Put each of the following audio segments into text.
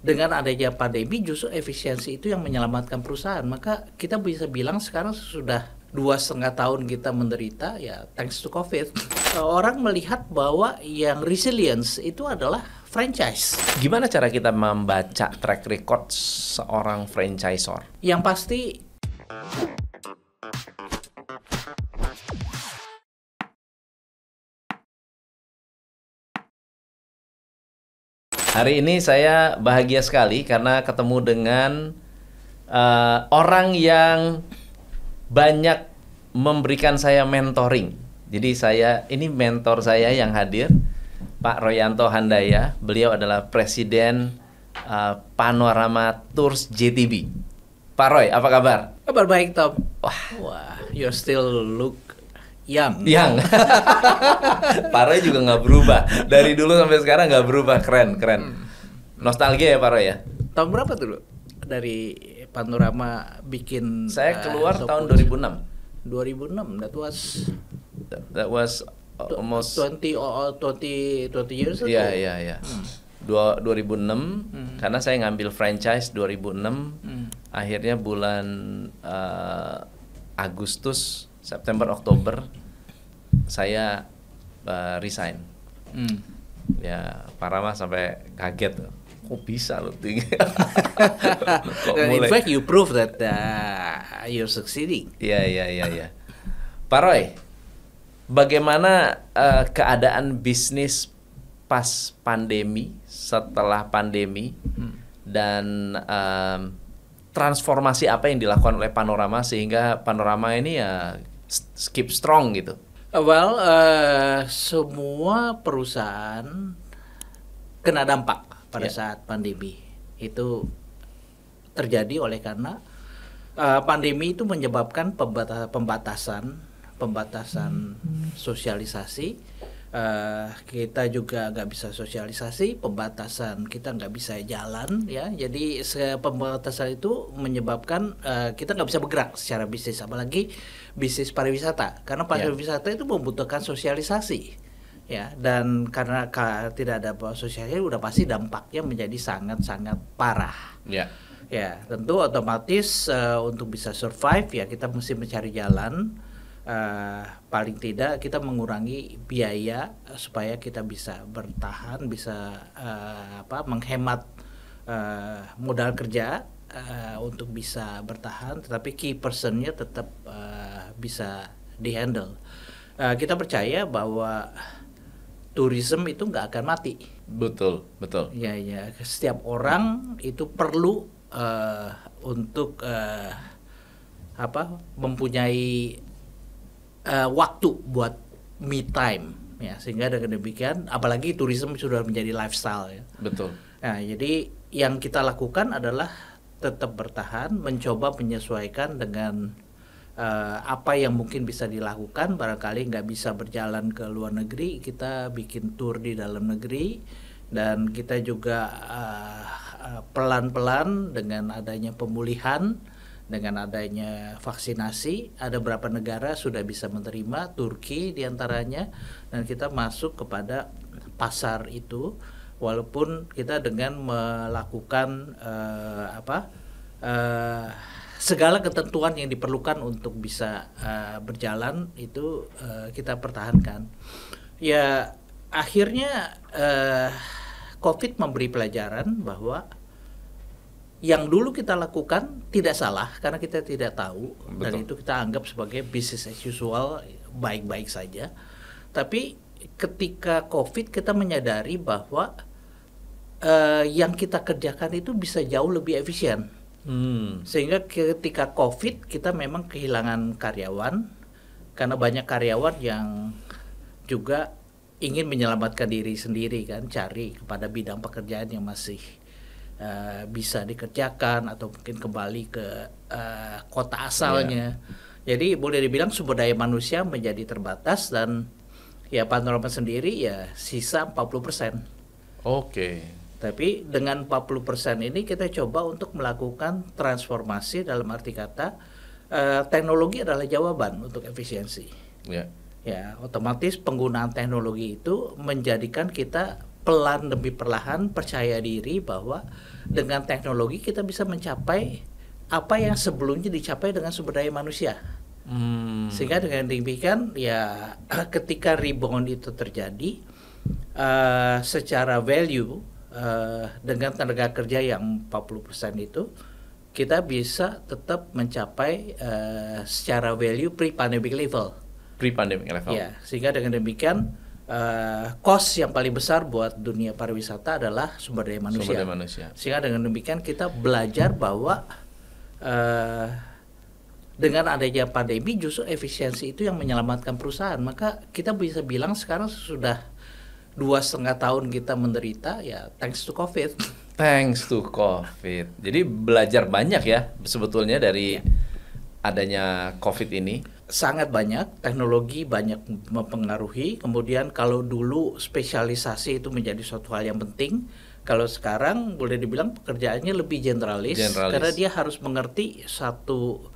dengan adanya pandemi justru efisiensi itu yang menyelamatkan perusahaan. Maka kita bisa bilang sekarang sudah 2,5 tahun kita menderita ya thanks to COVID. Orang melihat bahwa yang resilience itu adalah franchise. Gimana cara kita membaca track record seorang franchisor? Yang pasti Hari ini saya bahagia sekali karena ketemu dengan orang yang banyak memberikan saya mentoring. Jadi ini mentor saya yang hadir, Pak Royanto Handaya. Beliau adalah Presiden Panorama Tours JTB. Pak Roy, apa kabar? kabar baik, Tom. Wah, you still look young. Pak Roy juga nggak berubah. Dari dulu sampai sekarang nggak berubah. Keren. Nostalgia ya Pak Roy ya? Tahun berapa dulu dari Panorama bikin? Saya keluar tahun 2006. 2006, That was almost 20 years ago. Iya. 2006 karena saya ngambil franchise 2006. Akhirnya bulan Agustus, September, Oktober saya resign. Ya, Pak Rama sampai kaget. Kok bisa loh tinggi? In fact, you prove that you're succeeding. Iya. Pak Roy, bagaimana keadaan bisnis pas pandemi, setelah pandemi, dan transformasi apa yang dilakukan oleh Panorama sehingga Panorama ini ya keep strong gitu? Well, semua perusahaan kena dampak pada saat pandemi. Itu terjadi oleh karena pandemi itu menyebabkan pembatasan sosialisasi. Kita juga nggak bisa sosialisasi, pembatasan kita nggak bisa jalan, ya. Jadi pembatasan itu menyebabkan kita nggak bisa bergerak secara bisnis, apalagi bisnis pariwisata, karena pariwisata itu membutuhkan sosialisasi. Ya, dan karena tidak ada sosialisasi, udah pasti dampaknya menjadi sangat-sangat parah. Ya, tentu otomatis untuk bisa survive ya kita mesti mencari jalan. Paling tidak kita mengurangi biaya supaya kita bisa bertahan, bisa menghemat modal kerja untuk bisa bertahan, tetapi key personnya tetap bisa dihandle. Kita percaya bahwa tourism itu nggak akan mati. Betul. Ya, setiap orang itu perlu untuk mempunyai waktu buat me time, ya, sehingga dengan demikian, apalagi tourism sudah menjadi lifestyle, ya. Betul. Nah, jadi yang kita lakukan adalah tetap bertahan, mencoba menyesuaikan dengan apa yang mungkin bisa dilakukan. Barangkali nggak bisa berjalan ke luar negeri, kita bikin tour di dalam negeri, dan kita juga pelan-pelan dengan adanya pemulihan, dengan adanya vaksinasi, ada beberapa negara sudah bisa menerima, Turki diantaranya, dan kita masuk kepada pasar itu, walaupun kita dengan melakukan segala ketentuan yang diperlukan untuk bisa berjalan itu kita pertahankan. Ya, akhirnya COVID memberi pelajaran bahwa yang dulu kita lakukan tidak salah karena kita tidak tahu. Betul. Dan itu kita anggap sebagai business as usual, baik-baik saja. Tapi ketika COVID kita menyadari bahwa yang kita kerjakan itu bisa jauh lebih efisien. Sehingga ketika COVID kita memang kehilangan karyawan, karena banyak karyawan yang juga ingin menyelamatkan diri sendiri, kan, cari kepada bidang pekerjaan yang masih bisa dikerjakan atau mungkin kembali ke kota asalnya. Jadi boleh dibilang sumber daya manusia menjadi terbatas, dan ya Panorama sendiri ya sisa 40%. Oke. Tapi dengan 40% ini kita coba untuk melakukan transformasi, dalam arti kata teknologi adalah jawaban untuk efisiensi. Ya, otomatis penggunaan teknologi itu menjadikan kita pelan demi perlahan percaya diri bahwa dengan teknologi kita bisa mencapai apa yang sebelumnya dicapai dengan sumber daya manusia. Sehingga dengan demikian ya ketika rebound itu terjadi secara value dengan tenaga kerja yang 40% itu kita bisa tetap mencapai secara value pre-pandemic level. Pre-pandemic level. Ya, sehingga dengan demikian cost yang paling besar buat dunia pariwisata adalah sumber daya manusia. Sehingga dengan demikian kita belajar bahwa dengan adanya pandemi justru efisiensi itu yang menyelamatkan perusahaan. Maka kita bisa bilang sekarang sudah 2,5 tahun kita menderita ya thanks to COVID. Thanks to COVID. Jadi belajar banyak ya sebetulnya dari adanya COVID ini. Sangat banyak, teknologi banyak mempengaruhi. Kemudian kalau dulu spesialisasi itu menjadi suatu hal yang penting, kalau sekarang boleh dibilang pekerjaannya lebih generalis. Karena dia harus mengerti satu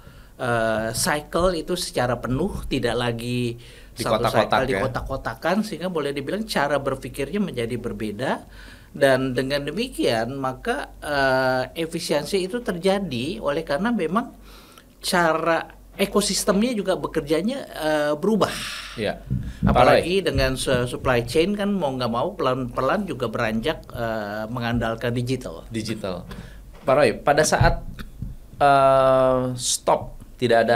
cycle itu secara penuh, tidak lagi satu cycle dikotak-kotakan, sehingga boleh dibilang cara berpikirnya menjadi berbeda. Dan dengan demikian maka efisiensi itu terjadi oleh karena memang cara ekosistemnya juga bekerjanya berubah. Ya. Apalagi dengan supply chain kan mau nggak mau pelan-pelan juga beranjak mengandalkan digital. Pak Roy, pada saat stop tidak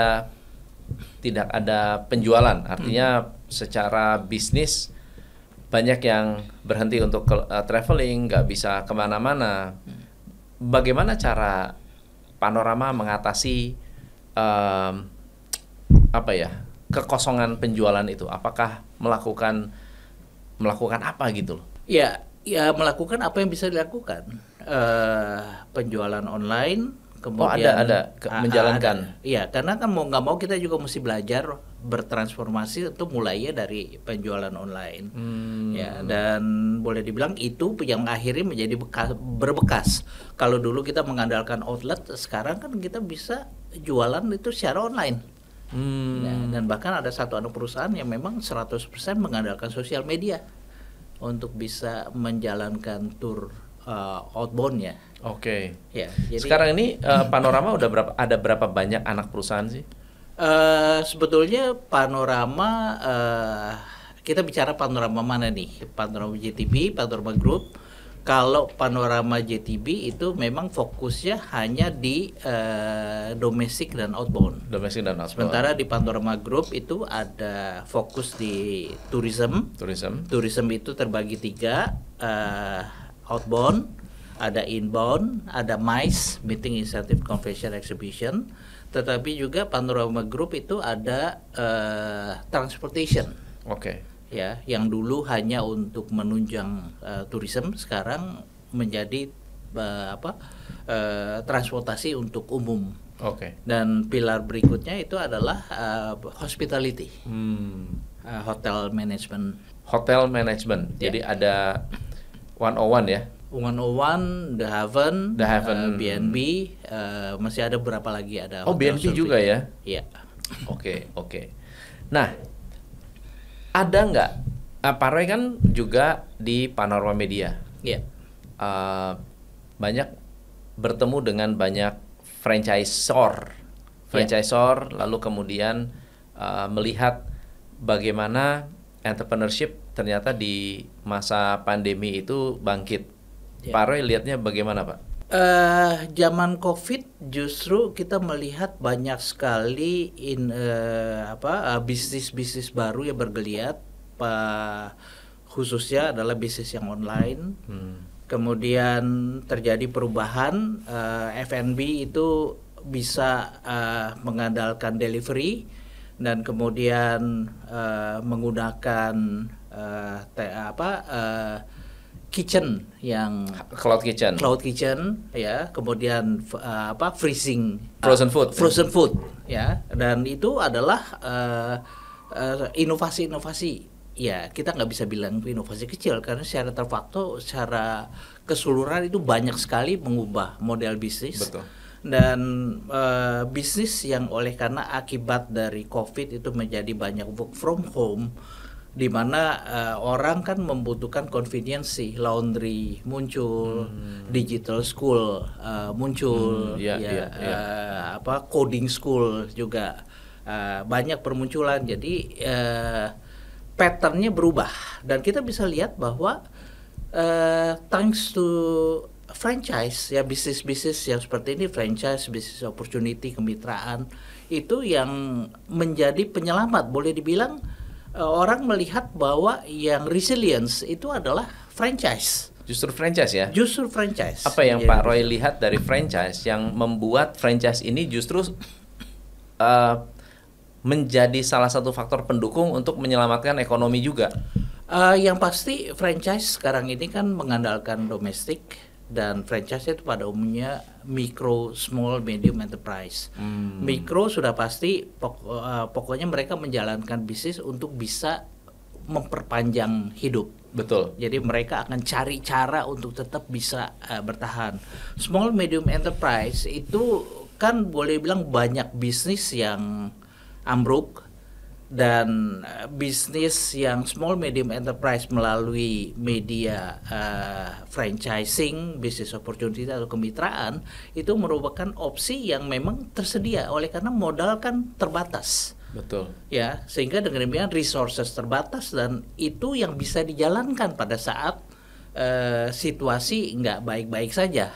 ada penjualan, artinya secara bisnis banyak yang berhenti untuk traveling, nggak bisa kemana-mana. Bagaimana cara Panorama mengatasi kekosongan penjualan itu? Apakah melakukan apa gitu loh? Ya melakukan apa yang bisa dilakukan. Penjualan online, kemudian menjalankan. Iya, karena kan mau nggak mau kita juga mesti belajar bertransformasi itu mulainya dari penjualan online. Ya, dan boleh dibilang itu yang akhirnya menjadi berbekas. Kalau dulu kita mengandalkan outlet, sekarang kan kita bisa jualan itu secara online. Ya, dan bahkan ada satu anak perusahaan yang memang 100% mengandalkan sosial media untuk bisa menjalankan tour outbound-nya. Oke. Ya, jadi sekarang ini Panorama ada berapa banyak anak perusahaan sih? Sebetulnya Panorama kita bicara Panorama mana nih? Panorama JTB, Panorama Group. Kalau Panorama JTB itu memang fokusnya hanya di domestik dan outbound. Sementara di Panorama Group itu ada fokus di tourism. Tourism itu terbagi 3, outbound, ada inbound, ada MICE, Meeting Incentive Convention Exhibition. Tetapi juga Panorama Group itu ada transportation. Oke. Ya, yang dulu hanya untuk menunjang tourism, sekarang menjadi transportasi untuk umum. Oke. Dan pilar berikutnya itu adalah hospitality, hotel management. Jadi ada 101 ya. 101, The Haven, B&B, masih ada berapa lagi ada. B&B juga ya? Iya. Oke. Nah, ada nggak? Pak Roy kan juga di Panorama Media. Iya. Banyak bertemu dengan banyak franchisor, lalu kemudian melihat bagaimana entrepreneurship ternyata di masa pandemi itu bangkit. Ya. Pak Roy lihatnya bagaimana, Pak? Zaman COVID justru kita melihat banyak sekali bisnis-bisnis baru yang bergeliat, khususnya adalah bisnis yang online. Kemudian terjadi perubahan, F&B itu bisa mengandalkan delivery dan kemudian menggunakan kitchen yang cloud kitchen ya, kemudian freezing frozen food ya, dan itu adalah inovasi ya, kita nggak bisa bilang inovasi kecil karena secara terfaktor, secara keseluruhan itu banyak sekali mengubah model bisnis. Betul. Dan bisnis yang oleh karena akibat dari COVID itu menjadi banyak work from home, di mana orang kan membutuhkan convenience, laundry muncul, digital school muncul, apa coding school juga banyak bermunculan. Jadi patternnya berubah dan kita bisa lihat bahwa thanks to franchise ya, bisnis-bisnis yang seperti ini, franchise, business opportunity, kemitraan itu yang menjadi penyelamat. Boleh dibilang orang melihat bahwa yang resilience itu adalah franchise. Justru franchise ya? Justru franchise. Apa yang Pak Roy lihat dari franchise yang membuat franchise ini justru menjadi salah satu faktor pendukung untuk menyelamatkan ekonomi juga? Yang pasti franchise sekarang ini kan mengandalkan domestik, dan franchise itu pada umumnya mikro, small, medium enterprise. Mikro sudah pasti pokoknya mereka menjalankan bisnis untuk bisa memperpanjang hidup. Betul. Jadi mereka akan cari cara untuk tetap bisa bertahan. Small, medium enterprise itu kan boleh bilang banyak bisnis yang ambruk, dan bisnis yang small medium enterprise melalui media franchising, business opportunity atau kemitraan itu merupakan opsi yang memang tersedia oleh karena modal kan terbatas. Betul. Ya, sehingga dengan demikian resources terbatas dan itu yang bisa dijalankan pada saat situasi nggak baik-baik saja.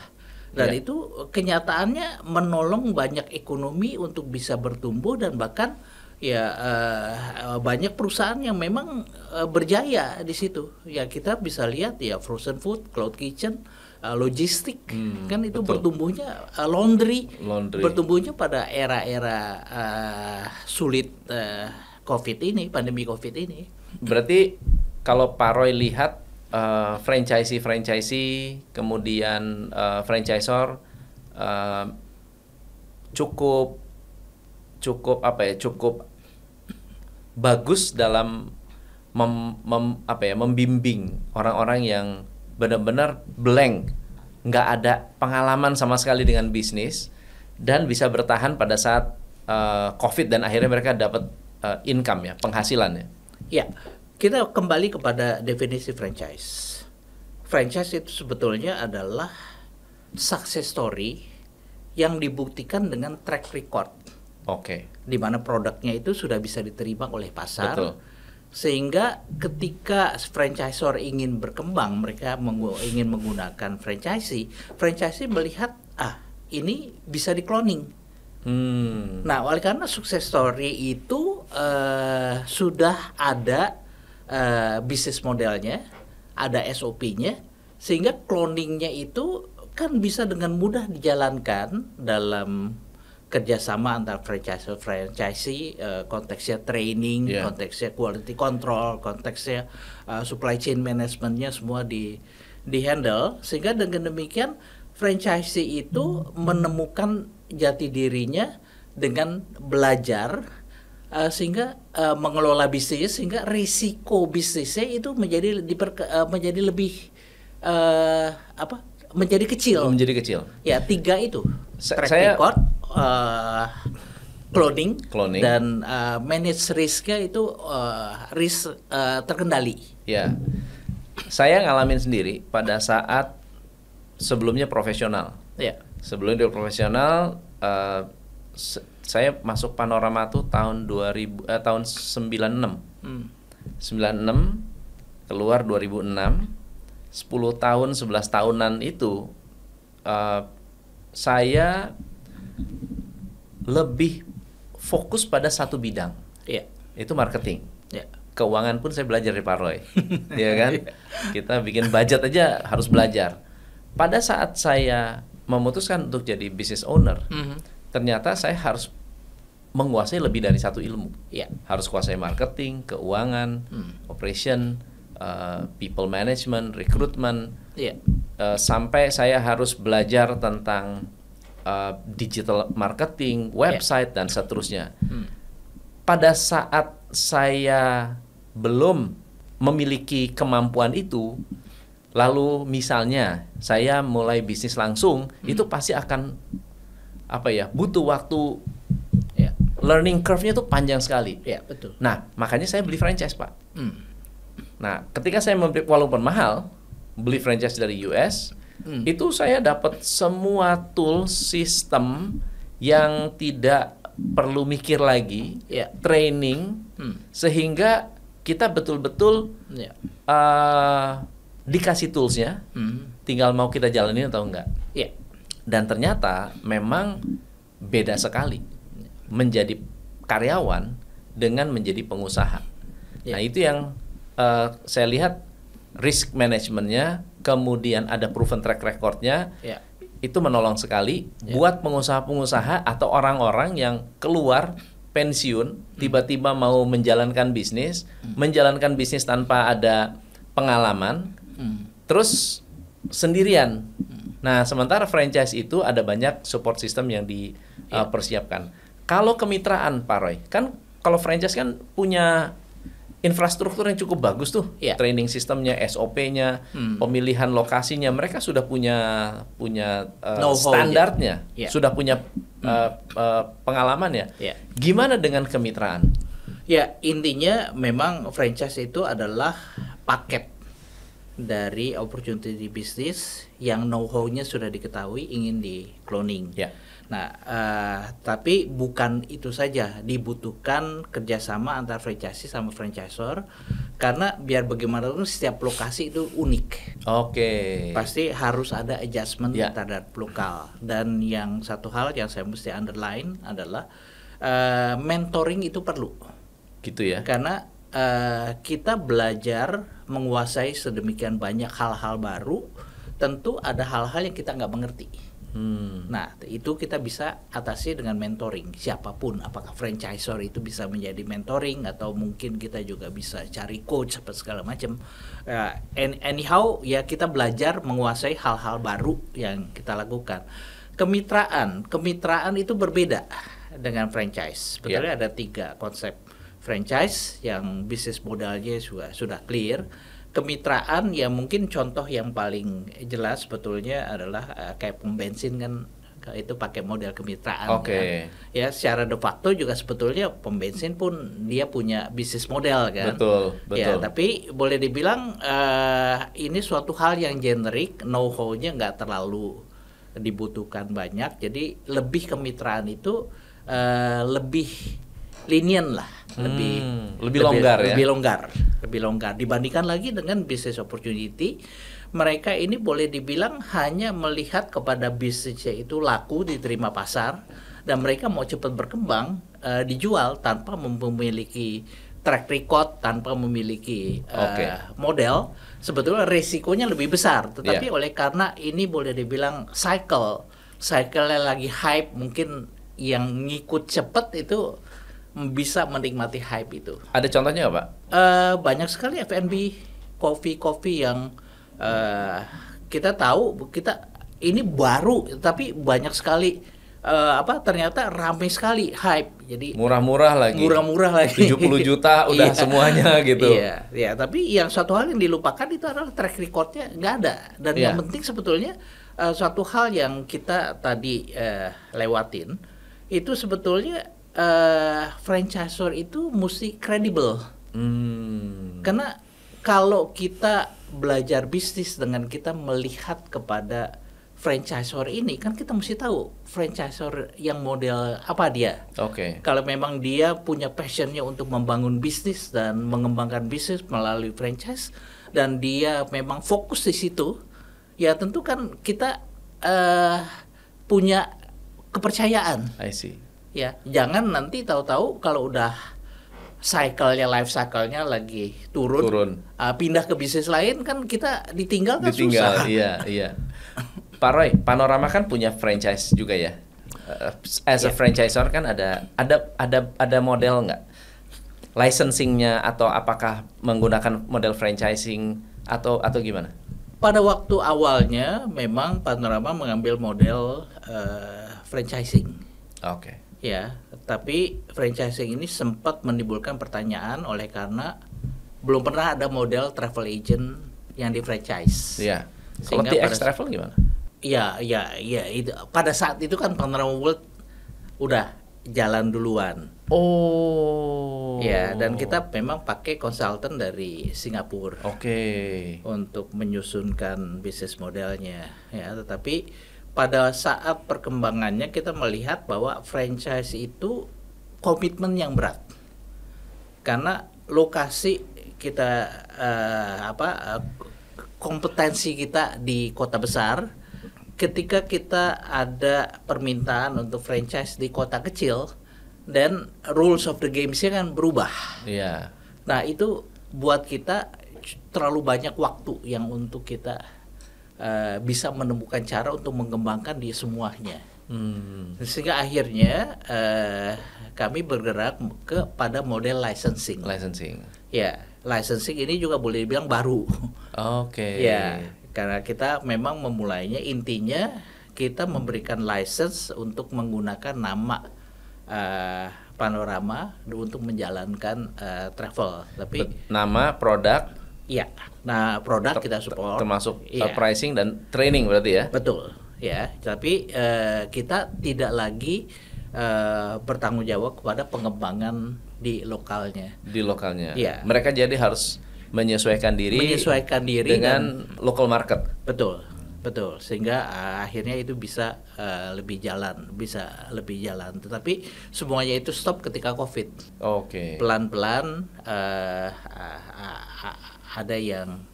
Dan itu kenyataannya menolong banyak ekonomi untuk bisa bertumbuh dan bahkan banyak perusahaan yang memang berjaya di situ. Ya kita bisa lihat ya frozen food, cloud kitchen, logistik kan itu betul. Bertumbuhnya laundry bertumbuhnya pada era-era sulit COVID ini, pandemi COVID ini. Berarti kalau Pak Roy lihat franchisee kemudian franchisor cukup bagus dalam membimbing orang-orang yang benar-benar blank, nggak ada pengalaman sama sekali dengan bisnis dan bisa bertahan pada saat COVID dan akhirnya mereka dapat income ya, penghasilannya. Ya, kita kembali kepada definisi franchise. Franchise itu sebetulnya adalah success story yang dibuktikan dengan track record. Oke. Di mana produknya itu sudah bisa diterima oleh pasar. Betul. Sehingga ketika franchisor ingin berkembang, mereka ingin menggunakan franchisee melihat ini bisa di-cloning. Nah, oleh karena sukses story itu sudah ada bisnis modelnya, ada SOP-nya, sehingga cloningnya itu kan bisa dengan mudah dijalankan dalam kerjasama antar franchisee, konteksnya training, konteksnya quality control, konteksnya supply chain managementnya semua di handle, sehingga dengan demikian franchisee itu menemukan jati dirinya dengan belajar sehingga mengelola bisnis, sehingga risiko bisnisnya itu menjadi lebih menjadi kecil. Ya, 3 itu. Track record, cloning dan manage risknya itu risk terkendali. Ya, saya ngalamin sendiri pada saat sebelumnya profesional. Ya. Sebelum dia profesional, saya masuk Panorama tuh tahun 96. 96 keluar 2006. 10 tahun, 11 tahunan itu saya lebih fokus pada satu bidang. Itu marketing. Keuangan pun saya belajar di Pak Roy. Ya kan? Kita bikin budget aja harus belajar. Pada saat saya memutuskan untuk jadi business owner, ternyata saya harus menguasai lebih dari satu ilmu. Harus kuasai marketing, keuangan, operation, people management, recruitment, sampai saya harus belajar tentang digital marketing, website dan seterusnya. Pada saat saya belum memiliki kemampuan itu, lalu misalnya saya mulai bisnis langsung, itu pasti akan butuh waktu. Learning curve-nya tuh panjang sekali. Betul. Nah, makanya saya beli franchise, Pak. Nah, ketika saya membeli, walaupun mahal, beli franchise dari US, itu saya dapat semua tool sistem yang tidak perlu mikir lagi, training, sehingga kita betul-betul dikasih toolsnya, tinggal mau kita jalanin atau enggak. Dan ternyata memang beda sekali menjadi karyawan dengan menjadi pengusaha. Nah, itu yang saya lihat risk manajemennya, kemudian ada proven track recordnya, itu menolong sekali buat pengusaha-pengusaha atau orang-orang yang keluar pensiun, tiba-tiba mau menjalankan bisnis tanpa ada pengalaman, terus sendirian. Nah, sementara franchise itu ada banyak support system yang dipersiapkan. Kalau kemitraan, Pak Roy, kan kalau franchise kan punya infrastruktur yang cukup bagus tuh, training sistemnya, SOP-nya, pemilihan lokasinya, mereka sudah punya standarnya, sudah punya pengalaman ya. Gimana dengan kemitraan? Ya, intinya memang franchise itu adalah paket dari opportunity bisnis yang know-how-nya sudah diketahui ingin di cloning. Nah, tapi bukan itu saja, dibutuhkan kerjasama antara franchisee sama franchisor, karena biar bagaimanapun setiap lokasi itu unik. Pasti harus ada adjustment terhadap lokal. Dan yang satu hal yang saya mesti underline adalah mentoring itu perlu. Gitu ya. Karena kita belajar menguasai sedemikian banyak hal-hal baru, tentu ada hal-hal yang kita nggak mengerti. Nah, itu kita bisa atasi dengan mentoring siapapun, apakah franchisor itu bisa menjadi mentoring atau mungkin kita juga bisa cari coach apa segala macam. Anyhow, ya kita belajar menguasai hal-hal baru yang kita lakukan. Kemitraan itu berbeda dengan franchise. Sebetulnya ada 3 konsep franchise yang bisnis modalnya sudah clear. Kemitraan yang mungkin contoh yang paling jelas sebetulnya adalah kayak pom bensin kan, itu pakai model kemitraan. Ya, secara de facto juga sebetulnya pom bensin pun dia punya bisnis model kan. Betul. Ya, tapi boleh dibilang ini suatu hal yang generik, know-how-nya nggak terlalu dibutuhkan banyak, jadi lebih kemitraan itu lebih lenient lah, lebih longgar dibandingkan lagi dengan business opportunity. Mereka ini boleh dibilang hanya melihat kepada bisnisnya itu laku, diterima pasar, dan mereka mau cepat berkembang, dijual tanpa memiliki track record, tanpa memiliki model. Sebetulnya resikonya lebih besar, tetapi oleh karena ini boleh dibilang cycle-nya lagi hype, mungkin yang ngikut cepat itu bisa menikmati hype itu. Ada contohnya nggak, Pak? Banyak sekali F&B, kopi yang kita tahu ini baru, tapi banyak sekali ternyata ramai sekali hype. Jadi murah-murah lagi. 70 juta udah semuanya gitu. Iya, tapi yang satu hal yang dilupakan itu adalah track recordnya nggak ada. Dan yang penting sebetulnya suatu hal yang kita tadi lewatin itu sebetulnya franchisor itu mesti kredibel. Karena kalau kita belajar bisnis dengan kita melihat kepada franchisor ini, kan kita mesti tahu franchisor yang model apa dia. Kalau memang dia punya passionnya untuk membangun bisnis dan mengembangkan bisnis melalui franchise, dan dia memang fokus di situ, ya tentu kan kita punya kepercayaan. I see. Ya, jangan nanti tahu-tahu kalau udah life cycle-nya lagi turun. Pindah ke bisnis lain kan kita ditinggal susah. Iya. Pak Roy, Panorama kan punya franchise juga ya. As a franchisor kan ada model nggak? Licensing-nya atau apakah menggunakan model franchising atau gimana? Pada waktu awalnya memang Panorama mengambil model franchising. Ya, tapi franchising ini sempat menimbulkan pertanyaan oleh karena belum pernah ada model travel agent yang di franchise. Kalau TX Travel gimana? Ya, itu pada saat itu kan Panorama World udah jalan duluan. Oh. Ya, dan kita memang pakai konsultan dari Singapura. Oke. Untuk menyusunkan bisnis modelnya. Ya, tetapi pada saat perkembangannya kita melihat bahwa franchise itu komitmen yang berat. Karena lokasi kita kompetensi kita di kota besar, ketika kita ada permintaan untuk franchise di kota kecil, dan rules of the game-nya kan berubah. Iya. Nah, itu buat kita terlalu banyak waktu yang untuk kita bisa menemukan cara untuk mengembangkan di semuanya. Sehingga akhirnya kami bergerak pada model licensing. Ya, licensing ini juga boleh dibilang baru. Oke. Ya, karena kita memang memulainya, intinya kita memberikan license untuk menggunakan nama Panorama untuk menjalankan travel. Tapi nama produk. Ya, nah produk kita support. Termasuk pricing dan training berarti ya. Betul. Ya, tapi kita tidak lagi bertanggung jawab kepada pengembangan di lokalnya. Ya. Mereka jadi harus menyesuaikan diri dengan local market. Betul. Sehingga akhirnya itu bisa lebih jalan. Tetapi semuanya itu stop ketika COVID. Oke. Pelan-pelan ada yang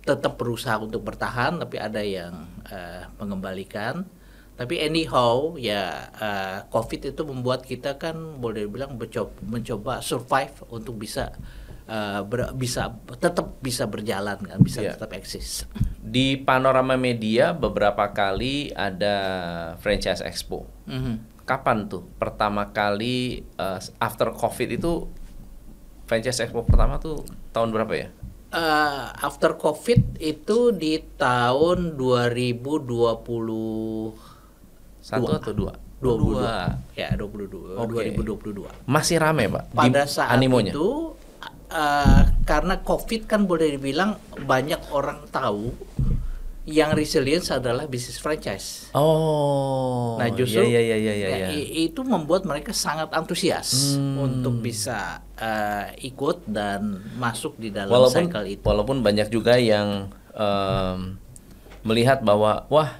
tetap berusaha untuk bertahan, tapi ada yang mengembalikan. Tapi anyhow ya, COVID itu membuat kita kan boleh bilang mencoba survive untuk bisa tetap bisa berjalan kan, tetap eksis. Di Panorama Media beberapa kali ada Franchise Expo. Kapan tuh pertama kali after COVID itu Franchise Expo pertama tuh tahun berapa ya? After COVID itu di tahun 2020. 1 atau 2? 22. Ya, 22. Okay. 2022. Masih rame, Pak? Pada saat animonya itu karena COVID kan boleh dibilang banyak orang tahu yang resilience adalah bisnis franchise. Oh. Nah, justru ya. Itu membuat mereka sangat antusias untuk bisa ikut dan masuk di dalam cycle itu. Walaupun banyak juga yang melihat bahwa wah,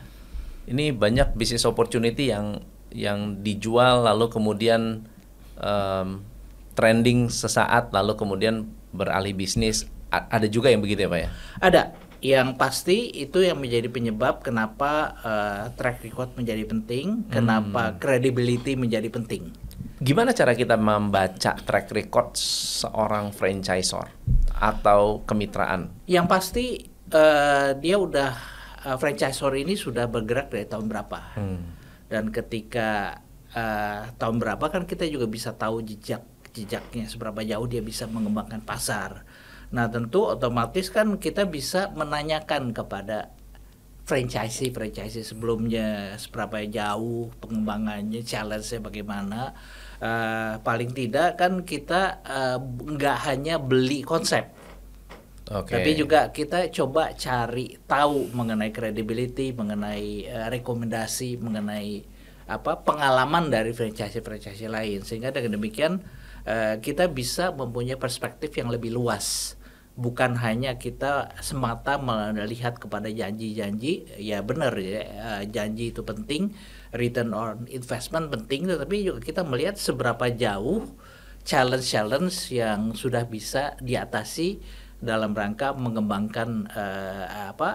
ini banyak bisnis opportunity yang dijual lalu kemudian trending sesaat lalu kemudian beralih bisnis. Ada juga yang begitu ya, Pak ya? Ada. Yang pasti itu yang menjadi penyebab kenapa track record menjadi penting, kenapa credibility menjadi penting. Gimana cara kita membaca track record seorang franchisor atau kemitraan? Yang pasti dia udah franchisor ini sudah bergerak dari tahun berapa, dan ketika tahun berapa kan kita juga bisa tahu jejaknya seberapa jauh dia bisa mengembangkan pasar. Nah, tentu otomatis kan kita bisa menanyakan kepada franchisee sebelumnya seberapa jauh pengembangannya, challenge-nya bagaimana. Paling tidak kan kita nggak hanya beli konsep. Tapi juga kita coba cari tahu mengenai credibility, mengenai rekomendasi, mengenai pengalaman dari franchise lain, sehingga dengan demikian kita bisa mempunyai perspektif yang lebih luas, bukan hanya kita semata melihat kepada janji-janji. Ya benar ya, janji itu penting, return on investment penting, tetapi juga kita melihat seberapa jauh challenge yang sudah bisa diatasi dalam rangka mengembangkan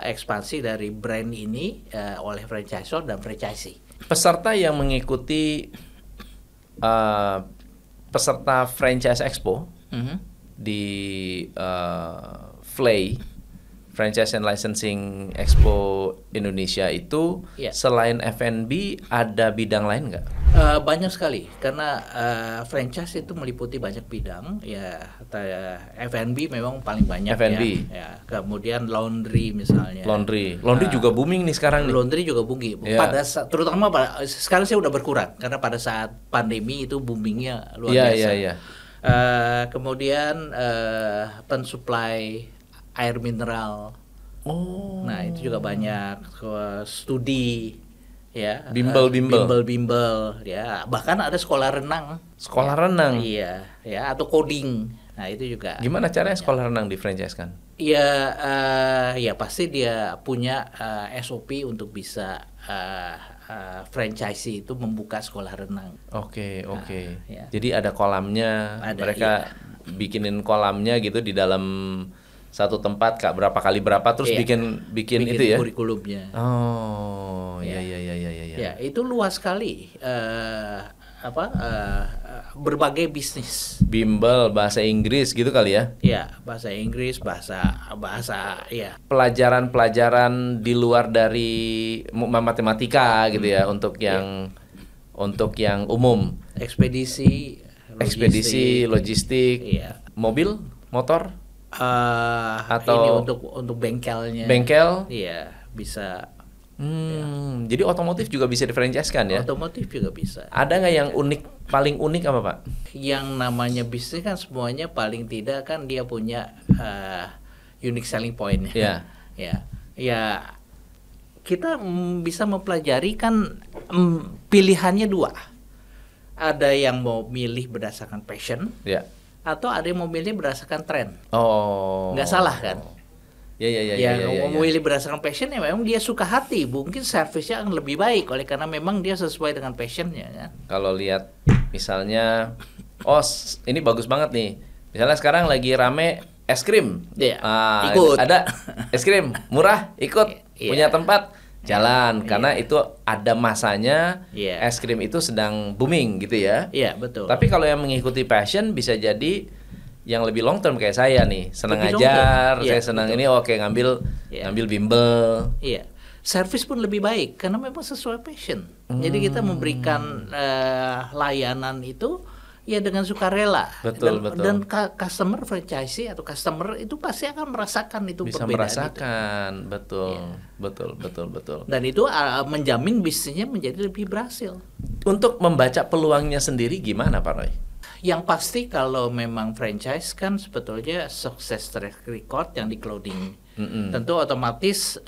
ekspansi dari brand ini oleh franchisor dan franchisee. Peserta yang mengikuti peserta Franchise Expo di FLAI, Franchise and Licensing Expo Indonesia itu selain F&B ada bidang lain nggak? Banyak sekali, karena franchise itu meliputi banyak bidang. Ya, F&B memang paling banyak. F&B. Ya. Kemudian laundry misalnya. Laundry juga booming nih sekarang. Laundry juga booming. Terutama sekarang saya udah berkurang karena pada saat pandemi itu boomingnya luar biasa. Kemudian pensuplai air mineral. Nah, itu juga banyak. Studi, ya, Bimbel-bimbel. bimbel-bimbel, ya, bahkan ada sekolah renang, Sekolah renang. iya, ya, atau coding. Nah itu juga. Gimana caranya sekolah renang di franchise kan? Ya, ya pasti dia punya SOP untuk bisa franchisee itu membuka sekolah renang. Oke. Ya. Jadi ada kolamnya, Ada, mereka bikinin kolamnya gitu di dalam satu tempat, Kak, berapa kali berapa, terus Iya. bikin itu ya? Kurikulumnya. Oh, iya. Ya, itu luas sekali. Berbagai bisnis. Bimbel bahasa Inggris gitu kali ya? Ya, bahasa Inggris, bahasa ya. Pelajaran-pelajaran di luar dari matematika gitu ya, untuk yang umum. Ekspedisi, Logistik, Iya. mobil, motor, atau ini untuk bengkelnya. bengkel. Iya, bisa. Jadi otomotif juga bisa di-franchise-kan ya? Otomotif juga bisa. Ada nggak yang unik, paling unik apa, Pak? Yang namanya bisnis kan semuanya paling tidak kan dia punya unique selling point. Ya. Ya, kita bisa mempelajari kan pilihannya dua. Ada yang mau milih berdasarkan passion, Ya. atau ada yang mau milih berdasarkan tren. Oh. Nggak salah kan? Ya. Mau milih berdasarkan passion ya memang dia suka hati, mungkin servisnya akan lebih baik oleh karena memang dia sesuai dengan passionnya kan. Kalau lihat misalnya, ini bagus banget nih. Misalnya sekarang lagi rame es krim. Iya, Ah, ikut. ada es krim murah, ikut. Iya. Punya tempat, jalan. Karena itu ada masanya, Iya. es krim itu sedang booming gitu ya. Iya, betul. Tapi kalau yang mengikuti passion bisa jadi yang lebih long term kayak saya nih, senang Lebih long ngajar, term. Iya, saya senang betul. ini, oke ngambil Iya. bimbel. Iya, servis pun lebih baik karena memang sesuai passion. Jadi kita memberikan layanan itu ya dengan sukarela. Betul. Dan customer franchisee atau customer itu pasti akan merasakan itu Bisa perbedaan merasakan, itu. betul. Dan itu menjamin bisnisnya menjadi lebih berhasil. Untuk membaca peluangnya sendiri gimana, Pak Roy? Yang pasti kalau memang franchise kan sebetulnya sukses track record yang di clothing. Tentu otomatis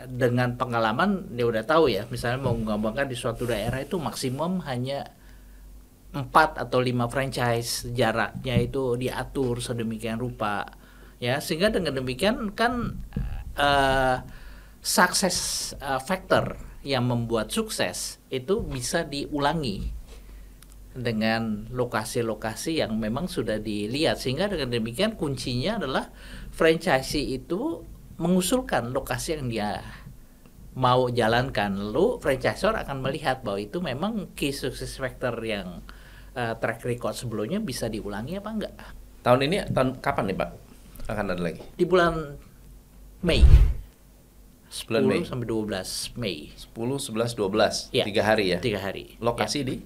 dengan pengalaman dia udah tahu ya, misalnya mau mengembangkan di suatu daerah itu maksimum hanya 4 atau 5 franchise, jaraknya itu diatur sedemikian rupa ya, sehingga dengan demikian kan success factor yang membuat sukses itu bisa diulangi dengan lokasi-lokasi yang memang sudah dilihat, sehingga dengan demikian kuncinya adalah franchisee itu mengusulkan lokasi yang dia mau jalankan, lalu franchisor akan melihat bahwa itu memang key success factor yang track record sebelumnya bisa diulangi apa enggak. Tahun ini, kapan nih Pak akan ada lagi? Di bulan Mei, Bulan 10 Mei. sampai 12 Mei. 10, 11, 12, Ya, 3 hari ya? 3 hari. Lokasi Ya. di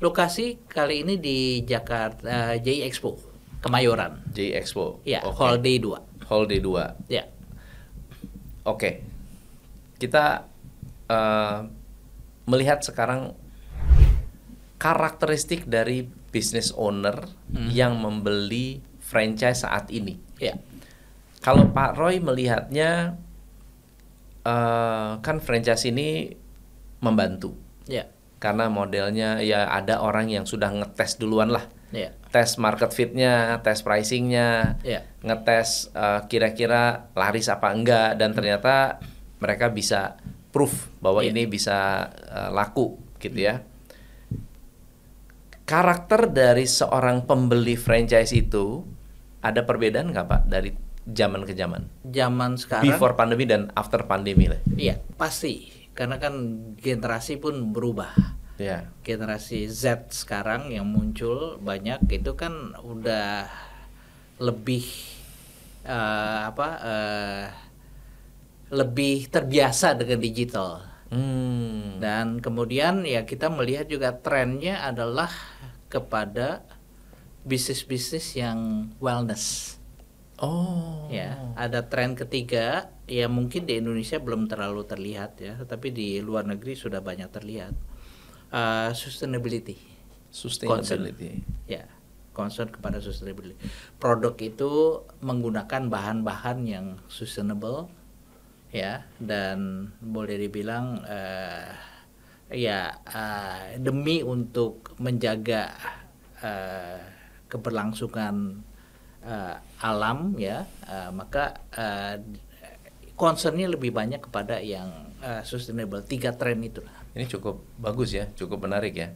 Lokasi kali ini di Jakarta, J Expo, Kemayoran. J Expo. Ya, Oke. Hall Day 2. Hall Day 2. Ya. Oke. Kita melihat sekarang karakteristik dari business owner yang membeli franchise saat ini. Ya. Kalau Pak Roy melihatnya, kan franchise ini membantu. Ya. Karena modelnya ya ada orang yang sudah ngetes duluan lah. Ya. Tes market fit-nya, tes pricing-nya, Ya. ngetes kira-kira laris apa enggak, dan ternyata mereka bisa proof bahwa ini bisa laku gitu ya. Karakter dari seorang pembeli franchise itu ada perbedaan nggak Pak dari zaman ke zaman? Zaman sekarang. Before pandemi dan after pandemi lah. Iya, pasti. Karena kan generasi pun berubah. Ya. Generasi Z sekarang yang muncul banyak itu kan udah lebih lebih terbiasa dengan digital. Dan kemudian ya kita melihat juga trennya adalah kepada bisnis-bisnis yang wellness. Oh. Ya, ada tren ketiga ya mungkin di Indonesia belum terlalu terlihat ya, tetapi di luar negeri sudah banyak terlihat. Sustainability. Sustainability. Ya, concern kepada sustainability. Produk itu menggunakan bahan-bahan yang sustainable ya, dan boleh dibilang ya demi untuk menjaga keberlangsungan alam ya, maka concernnya lebih banyak kepada yang sustainable. 3 tren itu. Ini cukup bagus ya, cukup menarik ya.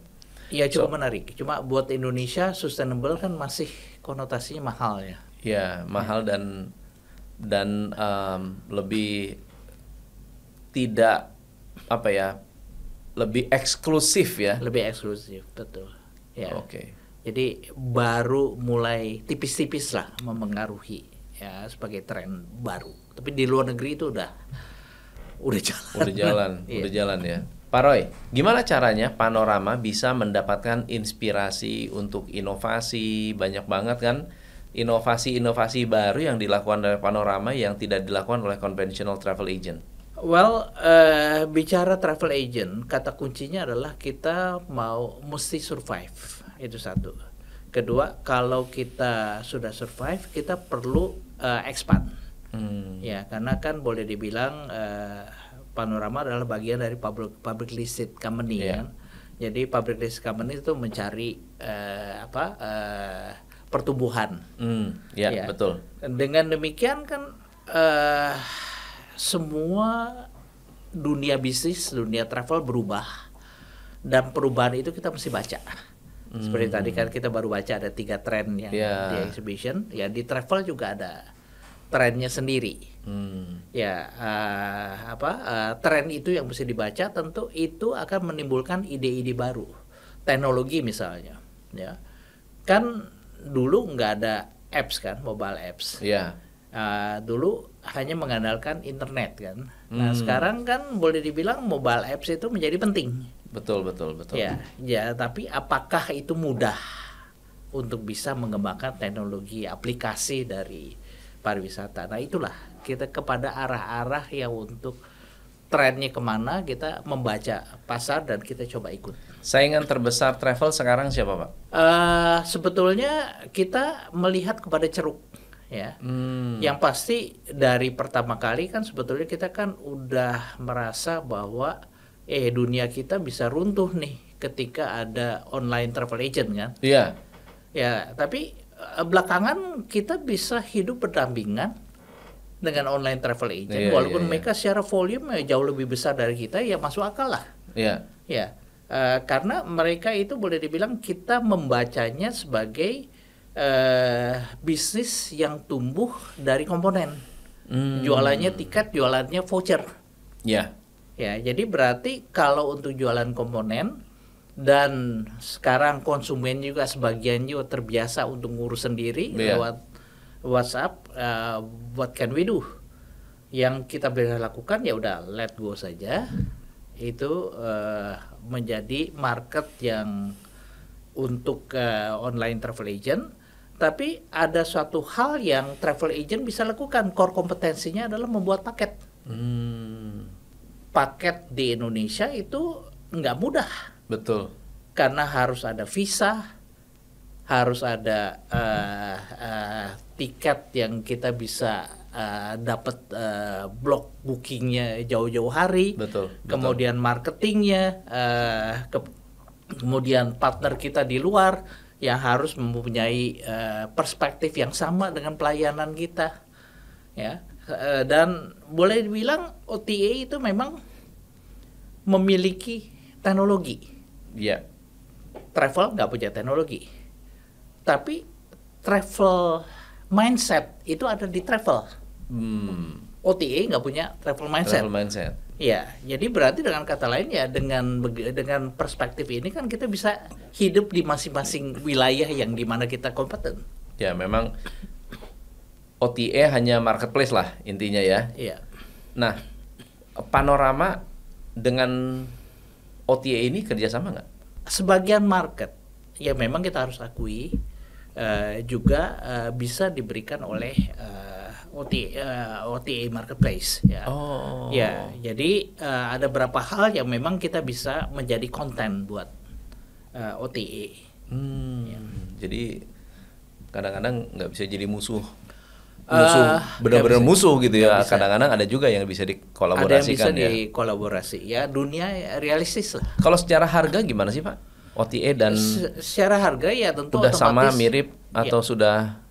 Iya cukup menarik. Cuma buat Indonesia sustainable kan masih konotasinya mahal ya. Ya mahal dan lebih tidak apa ya, lebih eksklusif ya. Lebih eksklusif, betul. Ya. Oke. Jadi baru mulai tipis-tipis lah mempengaruhi ya sebagai tren baru. Tapi di luar negeri itu udah jalan. Udah jalan ya. Pak Roy, gimana caranya Panorama bisa mendapatkan inspirasi untuk inovasi? Banyak banget kan inovasi-inovasi baru yang dilakukan oleh Panorama yang tidak dilakukan oleh conventional travel agent. Well, bicara travel agent, kata kuncinya adalah kita mesti survive, itu satu. Kedua, kalau kita sudah survive, kita perlu expand. Ya, karena kan boleh dibilang Panorama adalah bagian dari public listed company kan. Jadi public listed company itu mencari pertumbuhan. Ya, betul. Dengan demikian kan semua dunia bisnis, dunia travel berubah, dan perubahan itu kita mesti baca. Seperti tadi kan kita baru baca ada 3 tren yang di exhibition, ya di travel juga ada trennya sendiri. Ya tren itu yang mesti dibaca, tentu itu akan menimbulkan ide-ide baru, teknologi misalnya, ya kan dulu nggak ada apps kan, mobile apps. Dulu hanya mengandalkan internet kan. Nah sekarang kan boleh dibilang mobile apps itu menjadi penting. Betul. Ya, tapi apakah itu mudah untuk bisa mengembangkan teknologi aplikasi dari pariwisata? Nah itulah kita kepada arah-arah yang untuk trennya kemana kita membaca pasar dan kita coba ikut. Saingan terbesar travel sekarang siapa Pak? Sebetulnya kita melihat kepada ceruk. Ya, yang pasti dari pertama kali kan sebetulnya kita kan udah merasa bahwa dunia kita bisa runtuh nih ketika ada online travel agent kan. Iya. Ya, tapi belakangan kita bisa hidup berdampingan dengan online travel agent, walaupun mereka secara volume jauh lebih besar dari kita, ya masuk akal lah. Iya. Ya, karena mereka itu boleh dibilang kita membacanya sebagai bisnis yang tumbuh dari komponen, jualannya tiket, jualannya voucher. Ya, jadi berarti kalau untuk jualan komponen dan sekarang konsumen juga sebagian juga terbiasa untuk ngurus sendiri lewat WhatsApp, what can we do? Yang kita bisa lakukan ya udah let go saja. Itu menjadi market yang untuk online travel agent. Tapi ada suatu hal yang travel agent bisa lakukan, core kompetensinya adalah membuat paket. Paket di Indonesia itu nggak mudah. Betul. Karena harus ada visa, harus ada tiket yang kita bisa dapat block bookingnya jauh-jauh hari. Betul. Kemudian marketingnya, kemudian partner kita di luar yang harus mempunyai perspektif yang sama dengan pelayanan kita, ya. Dan boleh dibilang OTA itu memang memiliki teknologi. Iya. Travel nggak punya teknologi, tapi travel mindset itu ada di travel. OTA nggak punya travel mindset. Ya, jadi berarti dengan kata lain ya dengan perspektif ini kan kita bisa hidup di masing-masing wilayah yang dimana kita kompeten. Ya, memang OTA hanya marketplace lah intinya ya. Iya. Nah, Panorama dengan OTA ini kerjasama nggak? Sebagian market ya memang kita harus akui juga bisa diberikan oleh OTA marketplace ya. Ya, jadi ada beberapa hal yang memang kita bisa menjadi konten buat OTA. Ya. Jadi kadang-kadang nggak bisa jadi musuh benar-benar musuh gitu ya. Nggak bisa. Kadang-kadang ada juga yang bisa Ada yang dikolaborasikan bisa ya. dikolaborasi ya, dunia realistis lah. Kalau secara harga gimana sih Pak? OTA dan Secara harga ya tentu udah sama otomatis mirip atau sudah?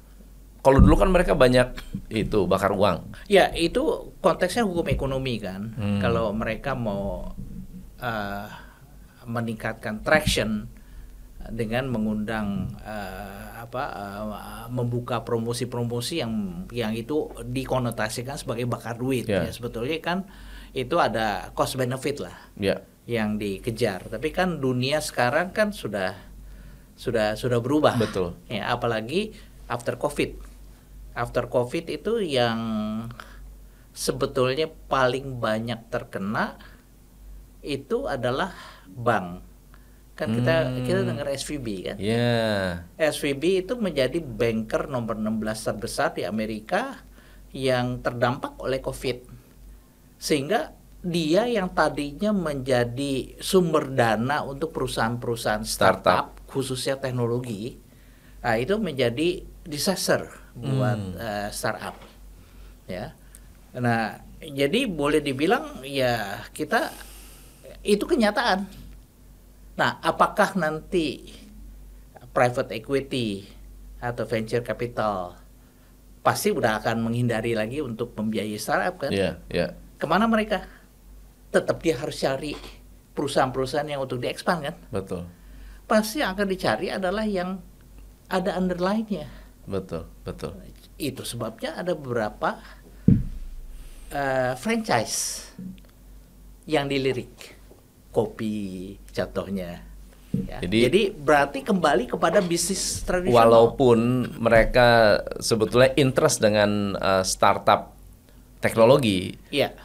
Kalau dulu kan mereka banyak itu bakar uang. ya itu konteksnya hukum ekonomi kan. Kalau mereka mau meningkatkan traction dengan mengundang membuka promosi-promosi yang itu dikonotasikan sebagai bakar duit ya, sebetulnya kan itu ada cost benefit lah yang dikejar. Tapi kan dunia sekarang kan sudah berubah. Betul. Ya, apalagi after COVID itu yang sebetulnya paling banyak terkena itu adalah bank. Kan kita dengar SVB kan. SVB itu menjadi banker nomor 16 terbesar di Amerika yang terdampak oleh COVID. Sehingga dia yang tadinya menjadi sumber dana untuk perusahaan-perusahaan startup khususnya teknologi, nah itu menjadi disaster buat startup. Ya. Nah, jadi boleh dibilang ya kita itu kenyataan. Nah, apakah nanti private equity atau venture capital pasti udah akan menghindari lagi untuk membiayai startup kan? Kemana mereka? Tetap dia harus cari perusahaan-perusahaan yang untuk diekspand kan? Betul. Pasti yang akan dicari adalah yang ada underline-nya. Betul. Itu sebabnya ada beberapa franchise yang dilirik. Kopi contohnya ya. Jadi berarti kembali kepada bisnis tradisional. Walaupun mereka sebetulnya interest dengan startup teknologi,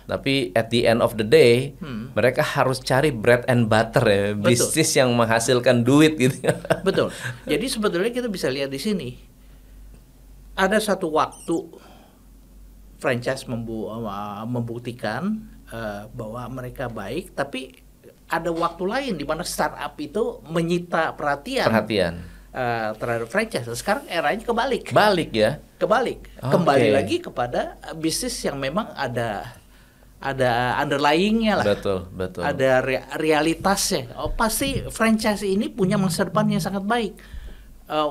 tapi at the end of the day mereka harus cari bread and butter ya. Bisnis yang menghasilkan duit gitu. Betul. Jadi sebetulnya kita bisa lihat di sini ada satu waktu franchise membuktikan bahwa mereka baik, tapi ada waktu lain di mana startup itu menyita perhatian terhadap franchise. Sekarang eranya kebalik. Kembali lagi kepada bisnis yang memang ada underlying-nya lah. Betul. Ada realitasnya. Pasti franchise ini punya masa depan yang sangat baik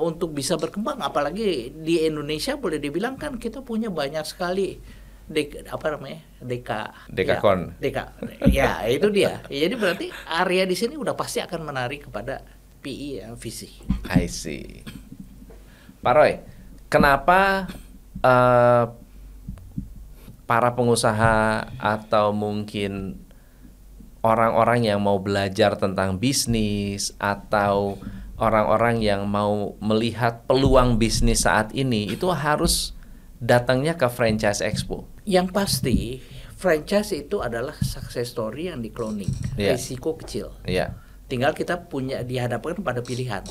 untuk bisa berkembang. Apalagi di Indonesia boleh dibilang kan kita punya banyak sekali Dekakon. Ya, itu dia. Jadi berarti area di sini udah pasti akan menarik kepada PE VC. I see. Pak Roy, kenapa para pengusaha atau mungkin orang-orang yang mau belajar tentang bisnis atau orang-orang yang mau melihat peluang bisnis saat ini itu harus datangnya ke Franchise Expo? Yang pasti franchise itu adalah success story yang di cloning, risiko kecil. Tinggal kita dihadapkan pada pilihan.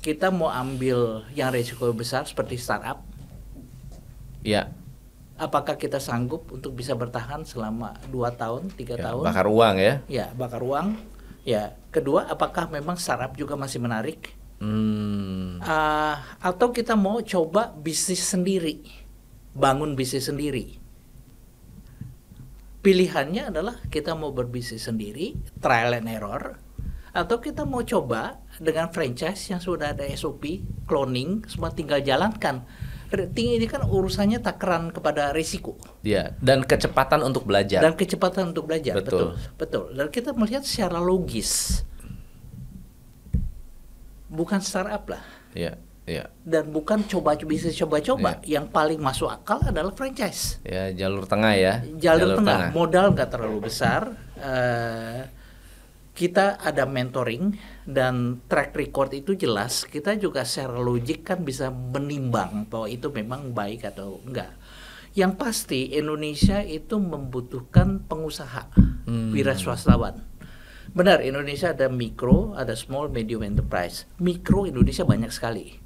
Kita mau ambil yang risiko besar seperti startup. Apakah kita sanggup untuk bisa bertahan selama 2 tahun, 3 tahun? Bakar uang ya? Ya, bakar uang. Ya, kedua, apakah memang startup juga masih menarik? Atau kita mau coba bisnis sendiri, bangun bisnis sendiri. Pilihannya adalah kita mau berbisnis sendiri, trial and error, atau kita mau coba dengan franchise yang sudah ada SOP, cloning, semua tinggal jalankan. Ini kan urusannya takaran kepada risiko. Dan kecepatan untuk belajar. Betul. Dan kita melihat secara logis, bukan startup lah. Dan bukan bisnis coba-coba. Yang paling masuk akal adalah franchise. Jalur tengah ya. Jalur tengah. Modal nggak terlalu besar. Kita ada mentoring dan track record itu jelas. Kita juga secara logik kan bisa menimbang bahwa itu memang baik atau enggak. Yang pasti Indonesia itu membutuhkan pengusaha, wira swastawan. Benar, Indonesia ada mikro, ada small, medium enterprise. Mikro Indonesia banyak sekali.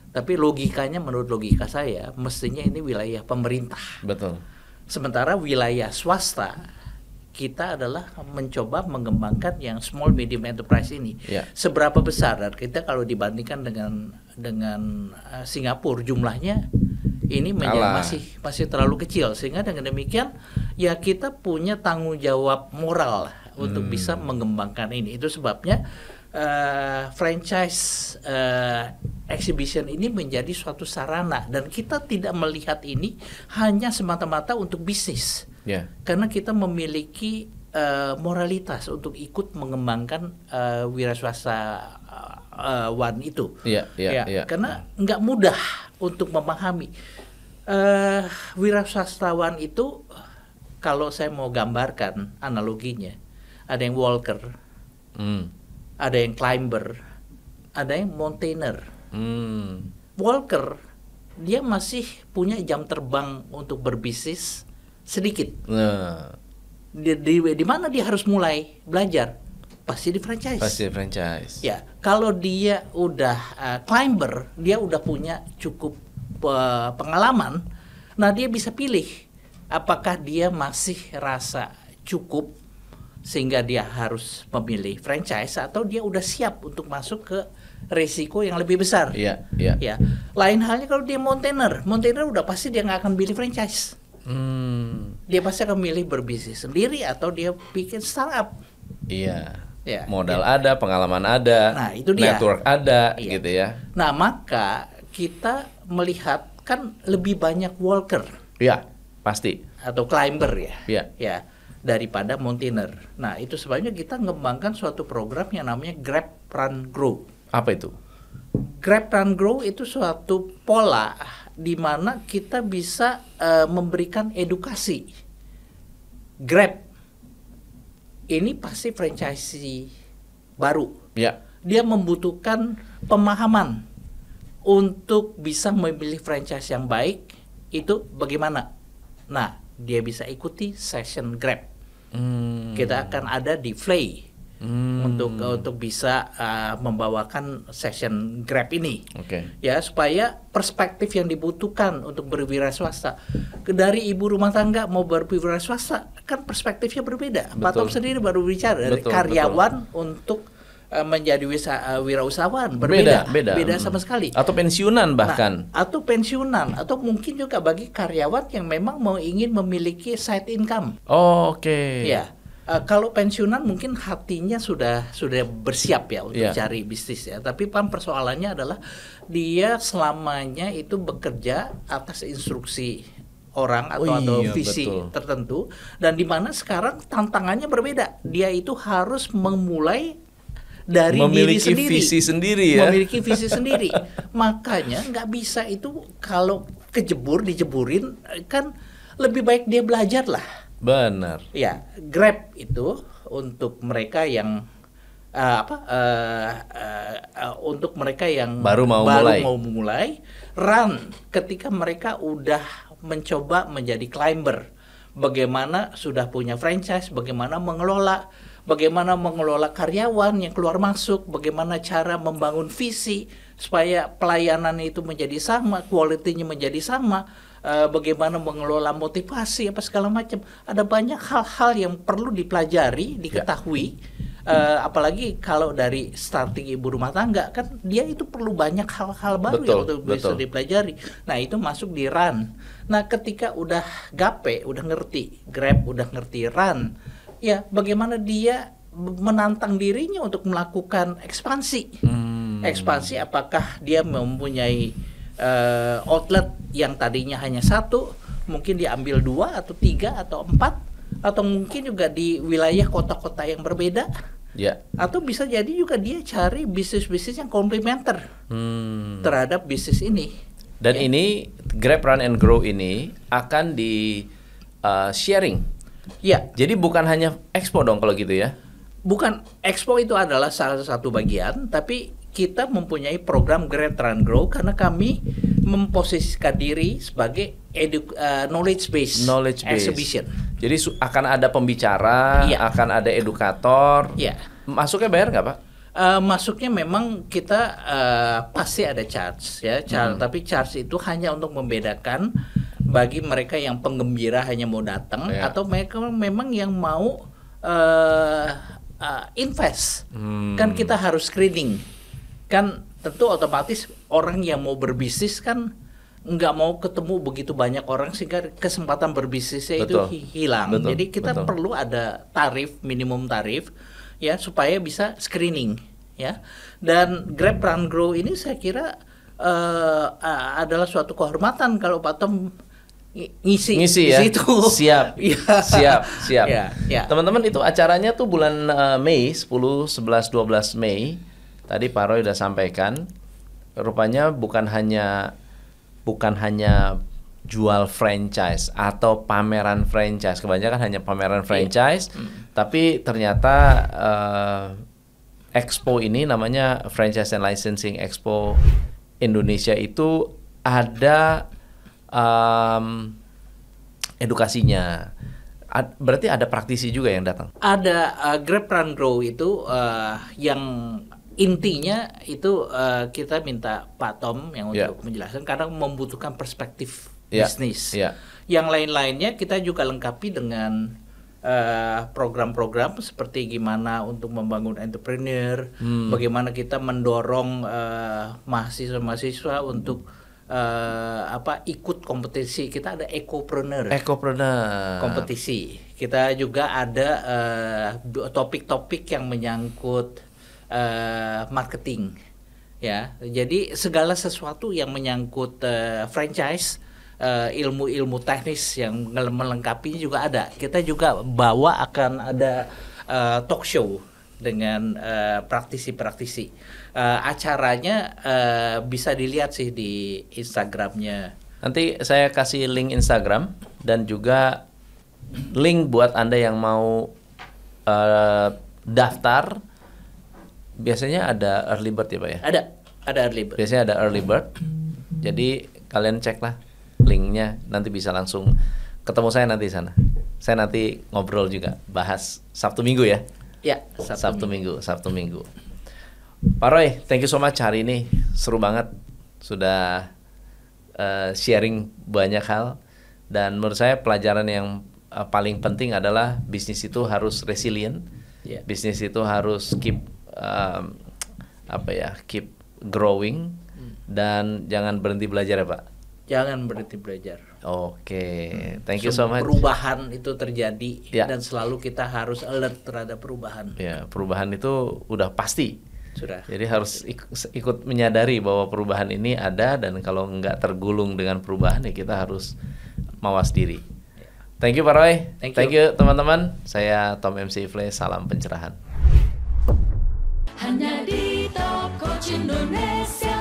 Tapi logikanya menurut logika saya mestinya ini wilayah pemerintah. Betul. Sementara wilayah swasta kita adalah mencoba mengembangkan yang small medium enterprise ini. Seberapa besar? Dan kita kalau dibandingkan dengan Singapura jumlahnya ini masih terlalu kecil, sehingga dengan demikian ya kita punya tanggung jawab moral untuk bisa mengembangkan ini. Itu sebabnya franchise exhibition ini menjadi suatu sarana, dan kita tidak melihat ini hanya semata-mata untuk bisnis, karena kita memiliki moralitas untuk ikut mengembangkan wirausahawan itu. Karena nggak mudah untuk memahami wirausahawan itu. Kalau saya mau gambarkan analoginya, ada yang walker, ada yang climber, ada yang mountaineer. Walker, dia masih punya jam terbang untuk berbisnis sedikit. Di mana dia harus mulai belajar? Pasti di franchise. Ya, kalau dia udah climber, dia udah punya cukup pengalaman. Nah, dia bisa pilih apakah dia masih rasa cukup sehingga dia harus memilih franchise, atau dia udah siap untuk masuk ke risiko yang lebih besar. Ya. Lain halnya kalau dia mountaineer udah pasti dia nggak akan pilih franchise. Dia pasti akan milih berbisnis sendiri atau dia bikin startup. Modal ada, pengalaman ada, nah, itu dia. Network ada, gitu ya. Nah, maka kita melihat kan lebih banyak walker. Pasti. Atau climber ya, daripada mountaineer. Nah, itu sebabnya kita mengembangkan suatu program yang namanya Grab Run Grow. Apa itu? Grab Run Grow itu suatu pola di mana kita bisa memberikan edukasi. Grab ini pasti franchisee baru. Dia membutuhkan pemahaman untuk bisa memilih franchise yang baik. Itu bagaimana? Nah, dia bisa ikuti session Grab. Kita akan ada di Flay untuk bisa membawakan session Grab ini. Ya, supaya perspektif yang dibutuhkan untuk berwirausaha dari ibu rumah tangga mau berwirausaha kan perspektifnya berbeda. Pak Tom sendiri baru bicara dari karyawan untuk menjadi wirausahawan berbeda sama sekali. Atau pensiunan bahkan. Atau pensiunan, atau mungkin juga bagi karyawan yang memang ingin memiliki side income. Ya, kalau pensiunan mungkin hatinya sudah bersiap ya untuk cari bisnis ya. Tapi persoalannya adalah dia selamanya itu bekerja atas instruksi orang atau visi tertentu, dan di mana sekarang tantangannya berbeda. Dia itu harus memulai dari memiliki diri sendiri, visi sendiri ya. Memiliki visi sendiri. Makanya nggak bisa itu kalau dijeburin kan lebih baik dia belajar lah. Benar. Ya, Grab itu untuk mereka yang untuk mereka yang baru mau mulai. Run ketika mereka udah mencoba menjadi climber. Bagaimana sudah punya franchise, bagaimana mengelola karyawan yang keluar masuk, bagaimana cara membangun visi supaya pelayanan itu menjadi sama, kualitinya menjadi sama, bagaimana mengelola motivasi apa segala macam. Ada banyak hal-hal yang perlu dipelajari, diketahui. Apalagi kalau dari starting ibu rumah tangga kan dia itu perlu banyak hal-hal baru yang untuk bisa dipelajari. Nah, itu masuk di Run. Nah, ketika udah gape, udah ngerti Grab, udah ngerti Run, ya bagaimana dia menantang dirinya untuk melakukan ekspansi. Ekspansi, apakah dia mempunyai outlet yang tadinya hanya satu, mungkin diambil 2 atau 3 atau 4, atau mungkin juga di wilayah kota-kota yang berbeda. Atau bisa jadi juga dia cari bisnis-bisnis yang komplementer terhadap bisnis ini. Dan ini Grab Run and Grow ini akan di sharing. Jadi bukan hanya expo dong kalau gitu ya? Bukan, expo itu adalah salah satu bagian, tapi kita mempunyai program Grab Run Grow karena kami memposisikan diri sebagai knowledge based exhibition. Jadi akan ada pembicara, akan ada edukator. Masuknya bayar nggak, Pak? Masuknya memang kita pasti ada charge ya, tapi charge itu hanya untuk membedakan bagi mereka yang penggembira hanya mau datang atau mereka memang yang mau invest. Kan kita harus screening. Kan tentu otomatis orang yang mau berbisnis kan nggak mau ketemu begitu banyak orang sehingga kesempatan berbisnisnya itu Betul. hilang. Betul. Jadi kita Betul. perlu ada tarif, minimum tarif ya supaya bisa screening ya. Dan Grab Run Grow ini saya kira adalah suatu kehormatan kalau Pak Tom ngisi di ya. situ. Siap. Ya. Siap. Ya. Teman-teman, itu acaranya tuh bulan Mei, 10, 11, 12 Mei. Tadi Pak Roy udah sampaikan. Rupanya bukan hanya jual franchise atau pameran franchise. Kebanyakan hanya pameran franchise, tapi ternyata Expo ini namanya Franchise and Licensing Expo Indonesia itu ada edukasinya. Berarti ada praktisi juga yang datang. Ada Grab Run Grow itu yang intinya itu kita minta Pak Tom yang untuk menjelaskan karena membutuhkan perspektif bisnis. Yang lain-lainnya kita juga lengkapi dengan program-program seperti gimana untuk membangun entrepreneur, bagaimana kita mendorong mahasiswa-mahasiswa untuk ikut kompetisi. Kita ada ekopreneur kompetisi. Kita juga ada topik-topik yang menyangkut marketing ya. Jadi segala sesuatu yang menyangkut franchise, ilmu-ilmu teknis yang melengkapinya juga ada. Kita juga akan ada talk show dengan praktisi-praktisi. Acaranya bisa dilihat sih di Instagramnya. Nanti saya kasih link Instagram dan juga link buat Anda yang mau daftar. Biasanya ada early bird ya Pak ya? Ada early bird. Biasanya ada early bird. Jadi kalian cek lah linknya, nanti bisa langsung ketemu saya nanti di sana. Saya nanti ngobrol juga, bahas Sabtu Minggu ya? Ya, Sabtu Minggu. Pak Roy, thank you so much hari ini, seru banget, sudah sharing banyak hal. Dan menurut saya pelajaran yang paling penting adalah bisnis itu harus resilient, bisnis itu harus keep growing, dan jangan berhenti belajar ya Pak. Jangan berhenti belajar. Oke, thank you so much. Perubahan itu terjadi dan selalu kita harus alert terhadap perubahan. Ya, perubahan itu udah pasti. Sudah. Jadi harus ikut menyadari bahwa perubahan ini ada, dan kalau nggak tergulung dengan perubahan ya kita harus mawas diri. Thank you Pak Roy. Thank you teman-teman. Saya Tom MC Ifle, salam pencerahan. Hanya di Top Coach Indonesia.